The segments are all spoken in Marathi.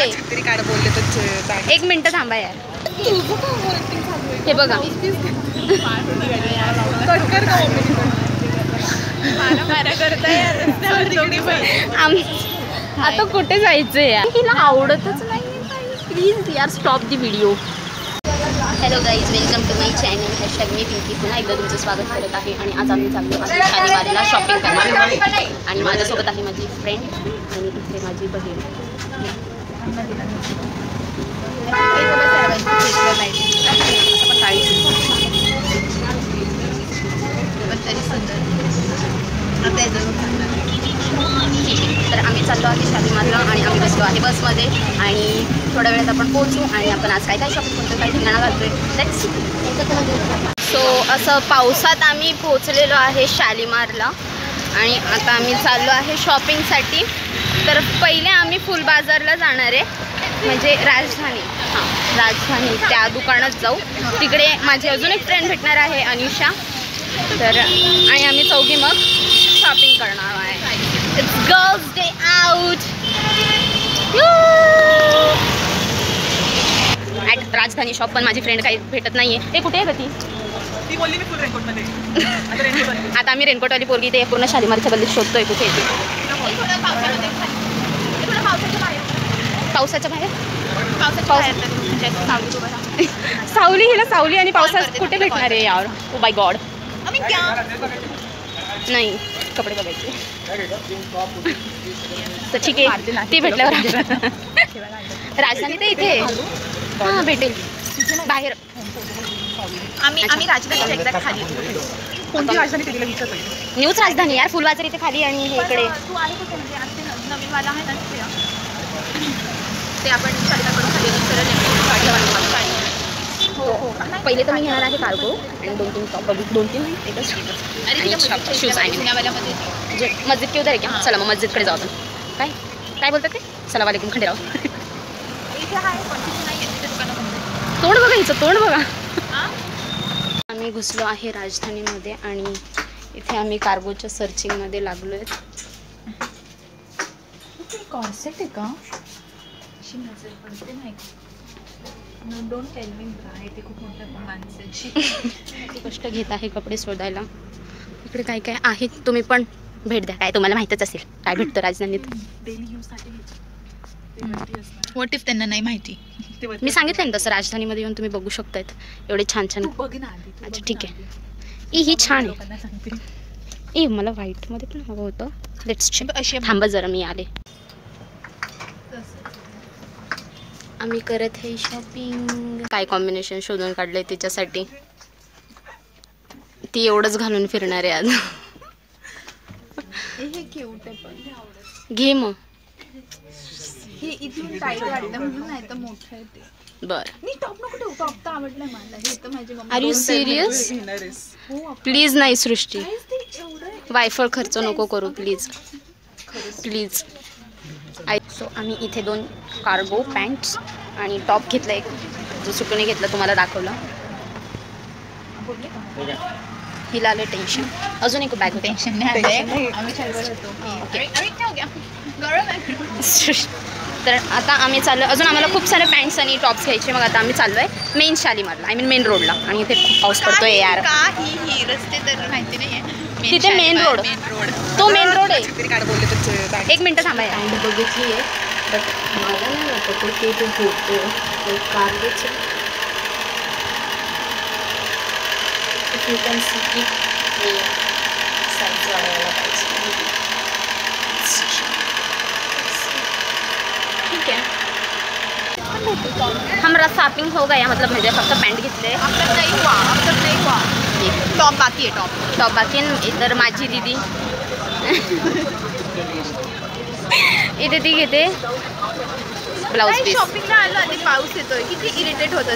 आहे. एक मिनिट थांबा यार. हे बघा आता कुठे जायचंय यार. हिला आवडतच नाही. प्लीज यार stop the video. Hello guys, welcome to my channel. मी पिंकी पुन्हा एकदा तुमचं स्वागत करत आहे. आणि आज आम्ही चाललो आहे शालीमारला शॉपिंग करायला. आणि माझ्यासोबत आहे माझी फ्रेंड आणि इथे माझी बहीण. तर आम्ही चाललो आहे शालीमारला आणि आम्ही बसलो आहे बसमध्ये आणि थोड्या वेळात आपण पोहोचू. आणि आपण आज काय काय शॉपिंग करतो, काही ठिकाणा घालतोय. सो असं पावसात आम्ही पोहोचलेलो आहे शालीमारला आणि आता आम्ही चाललो आहे शॉपिंगसाठी. तर पहिले आम्ही फुल बाजारला जाणार आहे, म्हणजे राजधानी. राजधानी त्या दुकानात जाऊ. तिकडे माझी अजून एक फ्रेंड भेटणार आहे अनिशा. तर आणि आम्ही चौघी मग शॉपिंग करणार आहे. It's girls day out at राजधानी शॉप. पण माझी फ्रेंड काही भेटत नाहीये. ते कुठे आहे का ती बोलली मी फुल रेनकोटमध्ये. आता आम्ही रेनकोटवाली पोरगी ते पूर्ण शालीमारच्या गल्लीत शोधतोय कुठे येते. पावसाच्या बाहेर सावली. हिला सावली आणि पावसात कुठे भेटणार आहे यार. ओ बाय गॉड. नाही कपडे बघायचे तर ठीक आहे. ती भेटल्यावर राजधानी ते इथे हां भेटेल बाहेर. आम्ही राजधानी एकदा खाली. कोणती राजधानी ते न्यूज राजधानी यार. फुलबाजार इथे खाली आणि हे इकडे नवीनवाला आहे ना ते आपण हो. पहिले तर मी घेणार आहे कार्गो आणि 2-3 टॉप. 2-3 एकच शूज आहे पुण्यावाल्यामध्ये. मस्जिद की उधर आहे का. चला मग मस्जिदकडे जाऊ आपण. काय बोलतात ते. सलाम वालेकुम खंडेराव. तोंड बघा हिचं, तोंड बघा. आम्ही घुसलो आहे राजधानीमध्ये आणि इथे आम्ही कार्गोच्या सर्चिंगमध्ये लागलो आहे. कॉन्सेप्ट आहे का. डोंट टेल मी आहे ते खूप मोठ्या माणसाची. कष्ट घेत आहे कपडे शोधायला. इकडे काय काय आहे तुम्ही पण भेट द्या. काय तुम्हाला माहीतच असेल काय भेटतं राजधानीत. डेली यूजसाठी. व्हॉट इफ त्यांना नाही माहिती. मी सांगितलं ना तसं राजधानीमध्ये येऊन तुम्ही बघू शकतायत एवढे छान छान. बघ ना. अच्छा ठीक आहे. ही छान आहे. मला व्हाईटमध्ये पण हवं होतं. लेट्स थांबा जरा मी आले. आम्ही करत आहे शॉपिंग. काय कॉम्बिनेशन शोधून काढलंय तिच्यासाठी. ती एवढंच घालून फिरणार आहे आज. घे मग. हे इथून टाईट वाटतं म्हणून नाही तर मोठं आहे ते. बरं मी टॉप नको ठेवू. टॉप तर आवडलं मला. हे तर माझी mummy. Are you serious. Please नाही सृष्टी. वायफळ खर्च नको करू प्लीज प्लीज. सो आम्ही इथे 2 कार्गो पॅन्ट्स आणि टॉप घेतला. एक जो सुकूने घेतला तुम्हाला दाखवला. हिला आलं टेन्शन. अजून एक बॅग. टेन्शन नाही. तर आता आम्ही चाललो. अजून आम्हाला खूप सारे पॅन्ट्स आणि टॉप्स घ्यायचे. मग आता आम्ही चाललो आहे मेन शालीमारला. आय मीन मेन रोडला. आणि इथे खूप पाऊस पडतोय यार. रस्ते तर माहिती नाही. तिथे मेन रोड. तो मेन रोड आहे. एक मिनिट थांबा यार. बघितली आहे बट मला नाही वाटत ते होतो कार्गोचे. यू कॅन सी की साईज वाढवायला पाहिजे. ठीक है. हमारा शॉपिंग हो गया. मतलब मुझे फक्त पॅन्ट घेतले. नहीं हुआ. टॉप बाकी आहे. टॉप बाकी आहे. इधर माझी दीदी इथे ती घेते ब्लाऊज पीस. शॉपिंगला आलं आणि पाऊस येतोय. किती इरिटेट होतं.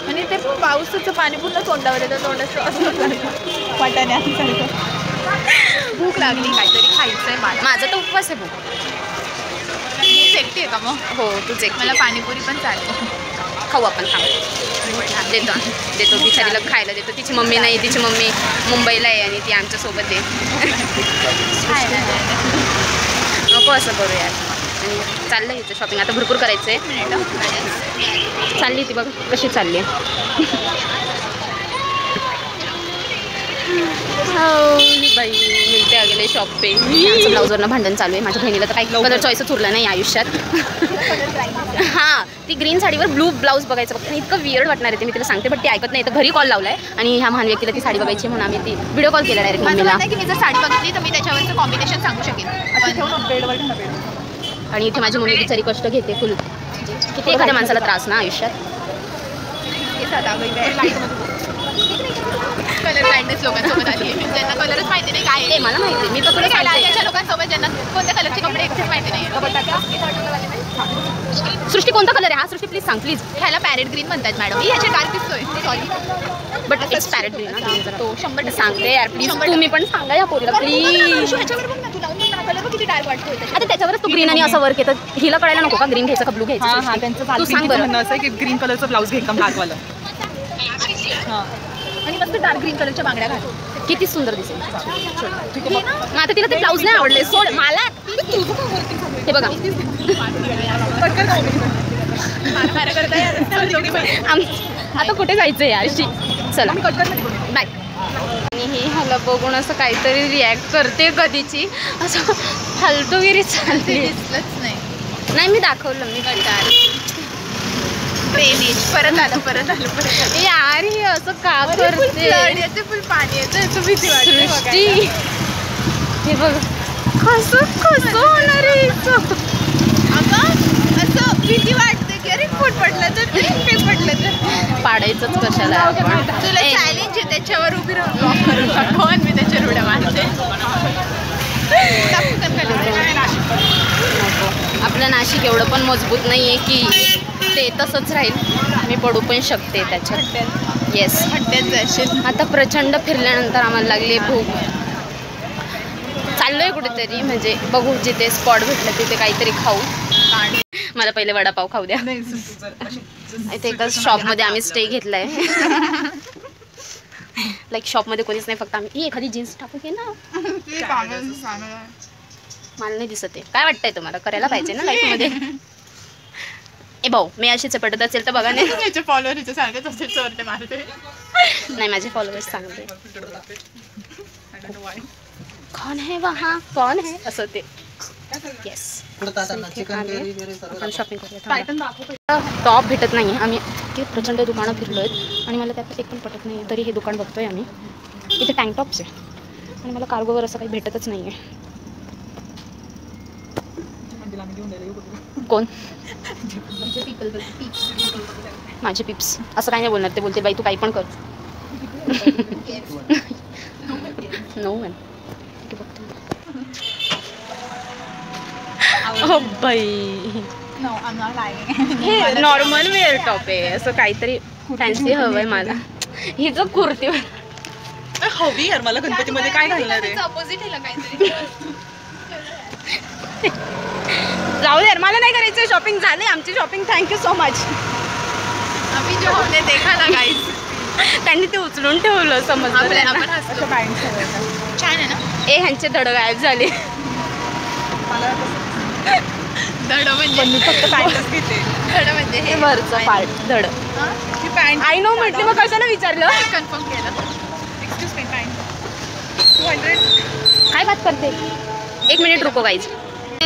आणि ते पावसाचं पाणी पूर्ण तोंडावर येतं. तोंडाचं असं वाटाण्यासारखं. भूक लागली. काहीतरी खायचंय मला. माझा तर उपवास आहे. भूक एकटी आहे का मग. हो तूच एक. मला पाणीपुरी पण चालते. खाऊ आपण. देतो बिचारीला खायला देतो. तिची मम्मी नाही. तिची मम्मी मुंबईला आहे आणि ती आमच्यासोबत आहे. नको असं करू यार. आणि चाललं हिचं शॉपिंग आता भरपूर करायचं आहे. चालली ती बघ कशी चालली आहे. बाई मिळते गेले शॉपिंग. आमचं ब्लाऊजवरनं भांडण चालू आहे. माझ्या बहिणीला तर काही कलर चॉईसच उरला नाही आयुष्यात. हां ती ग्रीन साडीवर ब्लू ब्लाऊज बघायचं फक्त इतकं वियर्ड वाटणार आहे ते मी तिला सांगते. बट ती ऐकत नाही. तर घरी कॉल लावलाय आणि ह्या महान व्यक्तीला ती साडी बघायची म्हणून आम्ही ती व्हिडिओ कॉल केला डायरेक्ट मम्मीला. की मी जर साडी बघितली तर मी त्याच्यावरचं कॉम्बिनेशन सांगू शकेन. आणि इथे माझी मम्मी बिचारी कष्ट घेते फुल. किती एखाद्या माणसाला त्रास ना आयुष्यात. कलर ब्लाइंडनेस लोकांसोबत आली आहे. ज्यांना कलरच माहिती नाही काय ते मला माहिती मी तर तुला सांगते. अशा लोकांसोबत ज्यांना कोणत्या कलरचे कपडे एकच माहिती नाही. सृष्टी कोणता कलर आहे हा? सृष्टी प्लीज सांग प्लीज. ह्याला पॅरेट ग्रीन म्हणतात मॅडम. मी ह्याचे डार्क दिसतोय sorry but it's parrot green ना. तो 100% सांगते यार प्लीज. तुम्ही पण सांगा या पोरीला प्लीज. ह्याच्यावर बघ ना तू लावून बघ ना कलर किती डार्क वाटतोय. आता त्याच्यावरच तू ग्रीन आणि असं वर्क येतं. हिला कळायला नको का ग्रीन घ्यायचं का ब्लू घ्यायचं? हां त्यांचं तू सांग बरं. असं की ग्रीन कलरचं ब्लाऊज घे कम ब्लॅकवालं. हां आणि मस्त डार्क ग्रीन कलरच्या बांगड्या घाल. किती सुंदर दिसेल. मग आता तिला ते ब्लाऊज नाही आवडले सोड मला. हे बघा आता कुठे जायचं यार शी. चला बाय. आणि हे ह्याला बघून असं काहीतरी रिॲक्ट करते कधीची असं फालतूगिरी चालते. दिसलंच नाही. नाही मी दाखवलं मी कंटाळ. ड्रेनेज परत आलं यार हे असं का करते? फुल पाणी येतं भीती वाटते. सृष्टी हे बघ कसं होणार आहे हिचं? अगं असं भीती वाटते की अरे फूट पडलं तर ते पडलं तर पाडायचंच कशाला आपण. तुला चॅलेंज आहे त्याच्यावर उभी राहून ब्लॉक करून टाकू आणि मी त्याच्यावर उड्या मारते. आपलं नाशिक एवढं पण मजबूत नाही आहे की ते तसंच राहील. मी पडू पण शकते त्याच्यात. येस हट्ट्यात जाशील. आता प्रचंड फिरल्यानंतर आम्हाला लागली भूक. चाललोय कुठेतरी म्हणजे बघू जिथे स्पॉट भेटलं तिथे काहीतरी खाऊ. मला पहिले वडापाव खाऊ द्या. इथे एकाच शॉपमध्ये आम्ही स्टे घेतलाय. लाईक शॉपमध्ये कोणीच नाही फक्त आम्ही. एखादी जीन्स टाकू घे ना. मला नाही दिसत आहे. काय वाटतंय तुम्हाला? करायला पाहिजे ना लाईफमध्ये. ए भाऊ मी अशीच पटत असेल तर बघा नाही. फॉलोअर सांगत असेल चोरते मारते. नाही माझे फॉलोअर्स सांगते कौन है वहाँ कौन है असं ते. येस आपण शॉपिंग करूया. टॉप भेटत नाही. आम्ही इतके प्रचंड दुकानं फिरलो आहेत आणि मला त्यात एक पण पटत नाही. तरी हे दुकान बघतोय आम्ही. इथे टँक टॉप्स आहे आणि मला कार्गोवर असं काही भेटतच नाही आहे. कोण? माझे पिप्स असं काही नाही बोलणार. ते बोलते बाई तू काही पण कर. नो मॅन बाई हे नॉर्मल वेअर टॉप आहे. असं काहीतरी फॅन्सी हवं आहे मला. हिचं कुर्ती हवी यार मला. गणपतीमध्ये काय घालणार आहे? अपोजिट काहीतरी. जाऊ दे मला नाही करायचं. शॉपिंग झाली आमची शॉपिंग. Thank you so much. आम्ही जो हमने देखा ना गाईज त्यांनी ते उचलून ठेवलं समजलं. आपण हसलो. छान आहे ना. ए ह्यांचे धड गायब झाले. धड म्हणजे फक्त पॅन्टच घेते. धड म्हणजे हे वरचं पार्ट धड. ही पॅन्ट आय नो म्हटली मग कशाला विचारलं. कन्फर्म केलं. Excuse me pant 200. काय बात करते? एक मिनिट रुको गाईज.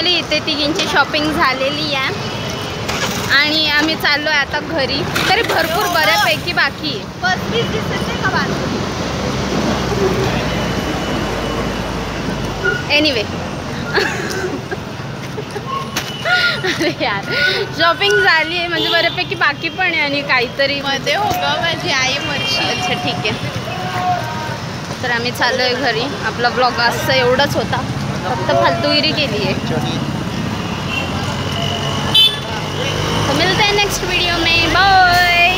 इथे तिघींची शॉपिंग झालेली आहे आणि आम्ही चाललो आहे आता घरी. तरी भरपूर बऱ्यापैकी बाकी आहे. 35 दिसत नाही का बात. एनिवे अरे यार शॉपिंग झाली आहे म्हणजे बऱ्यापैकी बाकी पण आहे आणि काहीतरी मध्ये हो गं माझी आई मर्शी. अच्छा ठीक आहे. तर आम्ही चाललो आहे घरी. आपला ब्लॉग असं एवढंच होता. फक्त फालतूगिरी केली आहे. तो मिलते हैं नेक्स्ट वीडियो में. बाय.